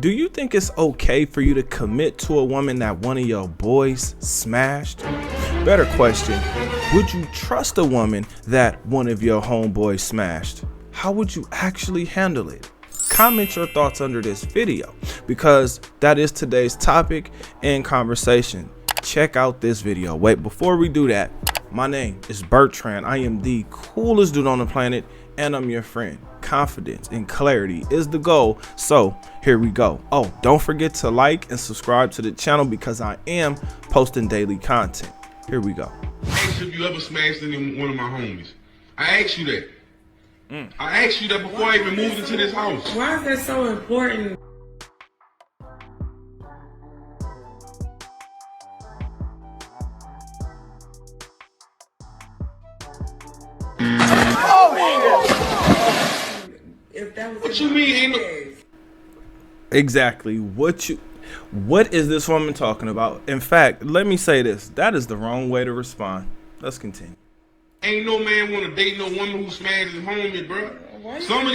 Do you think it's okay for you to commit to a woman that one of your boys smashed? Better question, would you trust a woman that one of your homeboys smashed? How would you actually handle it? Comment your thoughts under this video because that is today's topic and conversation. Check out this video. Wait, before we do that, my name is Bertrand. I am the coolest dude on the planet and I'm your friend. Confidence and clarity is the goal. So here we go. Oh, don't forget to like and subscribe to the channel because I am posting daily content. Here we go. I asked you if you ever smashed any one of my homies. I asked you that. I asked you that before I even moved into this house. Why is that so important? If that was What you mean? Exactly. What is this woman talking about? In fact, let me say this. That is the wrong way to respond. Let's continue. Ain't no man want to date no woman who smashed his homie, bro. Some of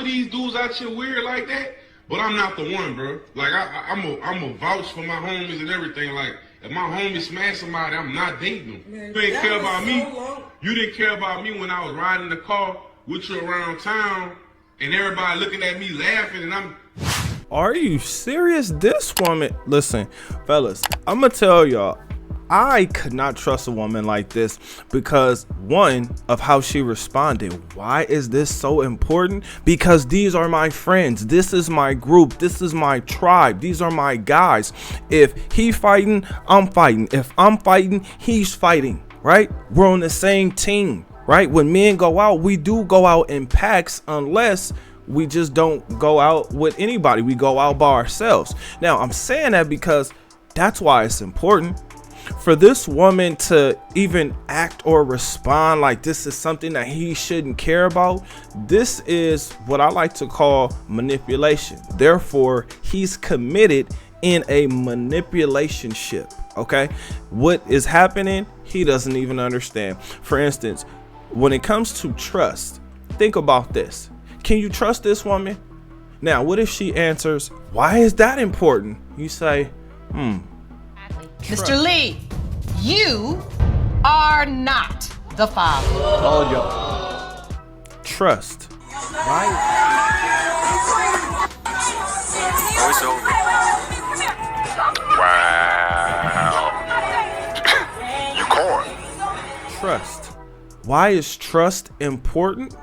these dudes out here weird like that, but I'm not the one, bro. Like I'm a vouch for my homies and everything. Like if my homie smash somebody, I'm not dating them. Man, You ain't care about me. long. You didn't care about me when I was riding the car with you around town, and everybody looking at me laughing, and I'm. Are you serious? This woman, listen, fellas, I'm gonna tell y'all, I could not trust a woman like this because one of how she responded. Why is this so important? Because these are my friends. This is my group. This is my tribe. These are my guys. If he fighting, I'm fighting. If I'm fighting, he's fighting, right? We're on the same team, right? When men go out, we do go out in packs unless we just don't go out with anybody. We go out by ourselves. Now, I'm saying that because that's why it's important. For this woman to even act or respond like this is something that he shouldn't care about, this is what I like to call manipulation. Therefore, he's committed in a manipulationship. Okay, what is happening, he doesn't even understand. For instance, when it comes to trust, think about this. Can you trust this woman? Now, what if she answers, why is that important? You say, Mr. Lee, you are not the father. told y'all. Trust, right? Oh, it's over. Wow. You caught. Trust. Why is trust important?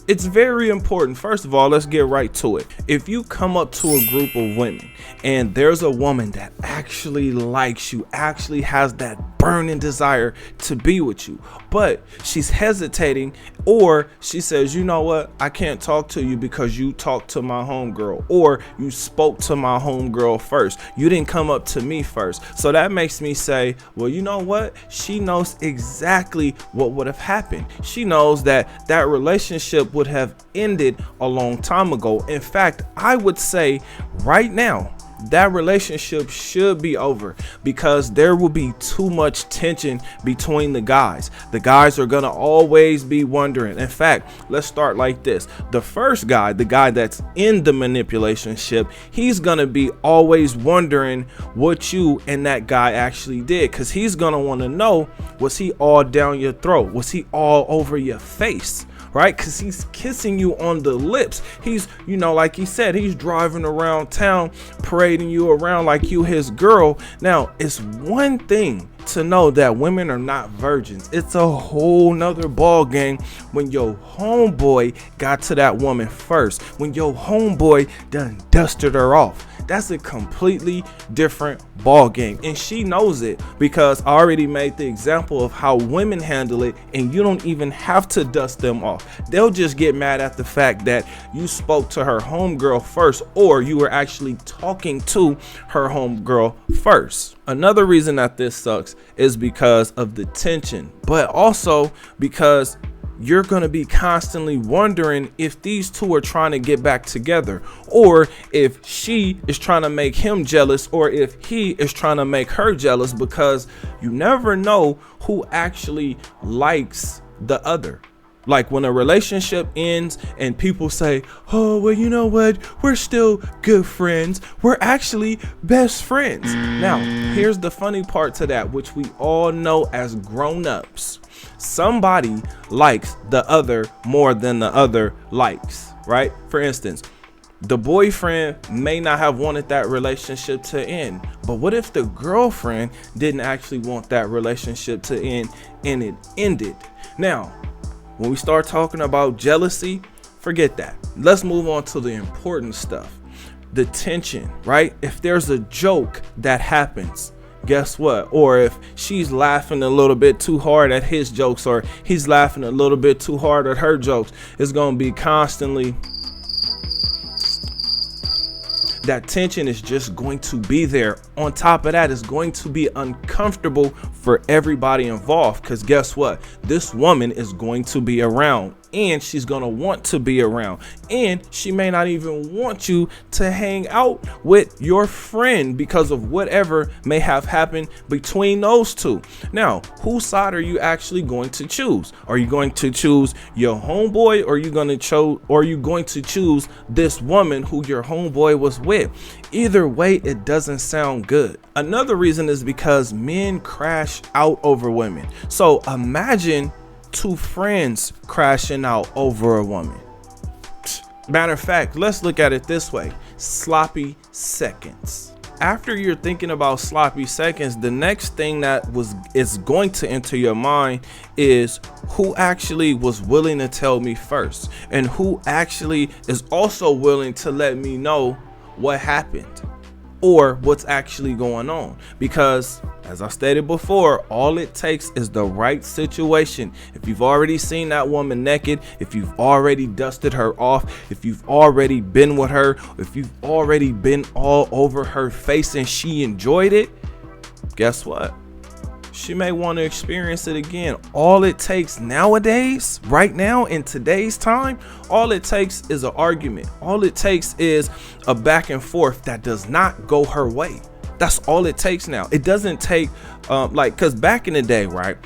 It's very important. First of all, let's get right to it. If you come up to a group of women and there's a woman that actually likes you, actually has that burning desire to be with you, but she's hesitating, or she says, you know what, I can't talk to you because you talked to my homegirl, or you spoke to my homegirl first. You didn't come up to me first. So that makes me say, well, you know what? She knows exactly what would have happened. She knows that that relationship would have ended a long time ago. In fact, I would say right now that relationship should be over because there will be too much tension between the guys. The guys are gonna always be wondering. In fact, let's start like this. The first guy, the guy that's in the manipulation ship, he's gonna be always wondering what you and that guy actually did, because he's gonna want to know, was he all down your throat? Was he all over your face? Right? Because he's kissing you on the lips. He's, you know, like he said, he's driving around town, parading you around like you his girl. Now, it's one thing to know that women are not virgins. It's a whole nother ball game when your homeboy got to that woman first, when your homeboy done dusted her off. That's a completely different ball game, and she knows it because I already made the example of how women handle it, and you don't even have to dust them off. They'll just get mad at the fact that you spoke to her homegirl first, or you were actually talking to her homegirl first. Another reason that this sucks is because of the tension, but also because you're going to be constantly wondering if these two are trying to get back together, or if she is trying to make him jealous, or if he is trying to make her jealous, because you never know who actually likes the other. Like when a relationship ends and people say, oh, well, you know what? We're still good friends. We're actually best friends. Now, here's the funny part to that, which we all know as grown-ups. Somebody likes the other more than the other likes, right? For instance, the boyfriend may not have wanted that relationship to end, but what if the girlfriend didn't actually want that relationship to end and it ended? Now, when we start talking about jealousy, forget that. Let's move on to the important stuff. The tension, right? If there's a joke that happens, guess what? Or if she's laughing a little bit too hard at his jokes, or he's laughing a little bit too hard at her jokes, it's going to be constantly, that tension is just going to be there. On top of that, it's going to be uncomfortable for everybody involved, because guess what? This woman is going to be around, and she's going to want to be around, and she may not even want you to hang out with your friend because of whatever may have happened between those two. Now, whose side are you actually going to choose? Are you going to choose your homeboy, or are you going to choose this woman who your homeboy was with? Either way, it doesn't sound good. Another reason is because men crash out over women. So imagine two friends crashing out over a woman. Matter of fact, let's look at it this way: sloppy seconds. After you're thinking about sloppy seconds, the next thing that is going to enter your mind is who actually was willing to tell me first, and who actually is also willing to let me know what happened or what's actually going on. Because as I stated before, all it takes is the right situation. If you've already seen that woman naked, if you've already dusted her off, if you've already been with her, if you've already been all over her face and she enjoyed it, guess what? She may want to experience it again. All it takes nowadays, right now in today's time, all it takes is an argument. All it takes is a back and forth that does not go her way. That's all it takes now. It doesn't take because back in the day, right,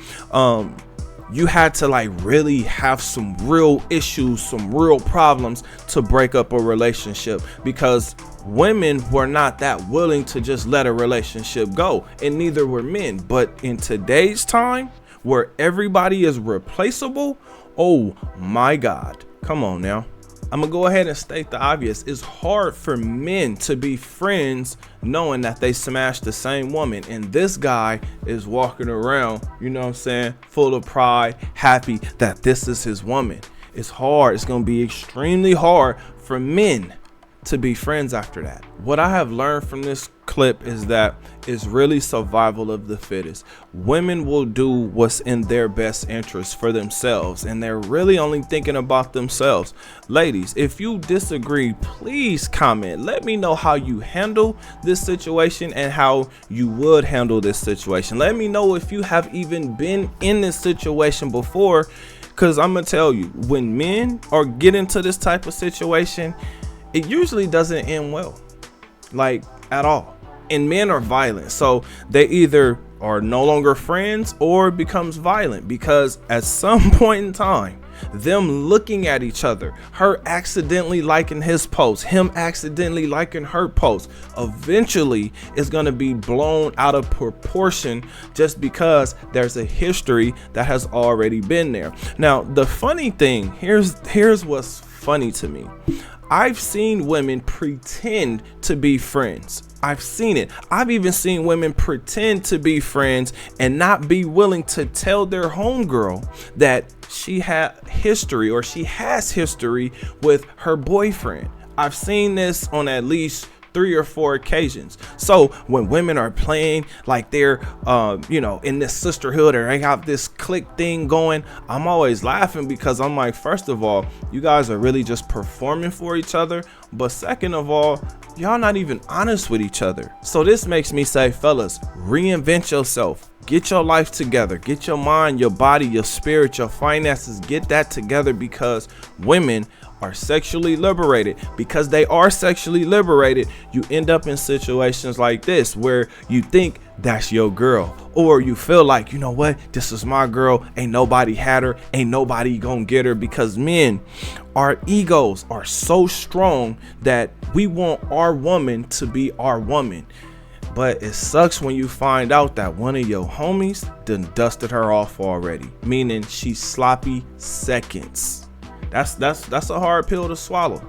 you had to like really have some real issues, some real problems to break up a relationship, because women were not that willing to just let a relationship go, and neither were men. But in today's time, where everybody is replaceable, oh my God, come on now. I'm gonna go ahead and state the obvious. It's hard for men to be friends knowing that they smashed the same woman, and this guy is walking around, you know what I'm saying, full of pride, happy that this is his woman. It's hard. It's gonna be extremely hard for men to be friends after that. What I have learned from this clip is that it's really survival of the fittest. Women will do what's in their best interest for themselves, and they're really only thinking about themselves. Ladies, if you disagree, please comment. Let me know how you handle this situation and how you would handle this situation. Let me know if you have even been in this situation before, because I'm gonna tell you, when men are get into this type of situation, it usually doesn't end well, like at all. And men are violent, so they either are no longer friends or becomes violent, because at some point in time, them looking at each other, her accidentally liking his post, him accidentally liking her post, eventually is going to be blown out of proportion, just because there's a history that has already been there. Now, the funny thing, here's what's funny to me. I've seen women pretend to be friends. I've seen it. I've even seen women pretend to be friends and not be willing to tell their homegirl that she had history, or she has history with her boyfriend. I've seen this on at least 3 or 4 occasions. So when women are playing like they're in this sisterhood, or they have this clique thing going, I'm always laughing, because I'm like, first of all, you guys are really just performing for each other, but second of all, y'all not even honest with each other. So this makes me say, fellas, reinvent yourself. Get your life together. Get your mind, your body, your spirit, your finances. Get that together, because women are sexually liberated. Because they are sexually liberated, you end up in situations like this, where you think that's your girl. Or you feel like, you know what, this is my girl, ain't nobody had her, ain't nobody gonna get her. Because men, our egos are so strong that we want our woman to be our woman. But it sucks when you find out that one of your homies done dusted her off already, meaning she's sloppy seconds. That's a hard pill to swallow.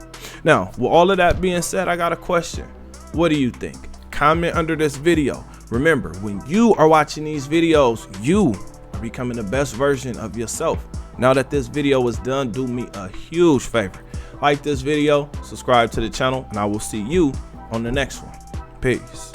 Now, with all of that being said, I got a question. What do you think? Comment under this video. Remember, when you are watching these videos, you are becoming the best version of yourself. Now that this video is done, do me a huge favor. Like this video, subscribe to the channel, and I will see you on the next one. Peace.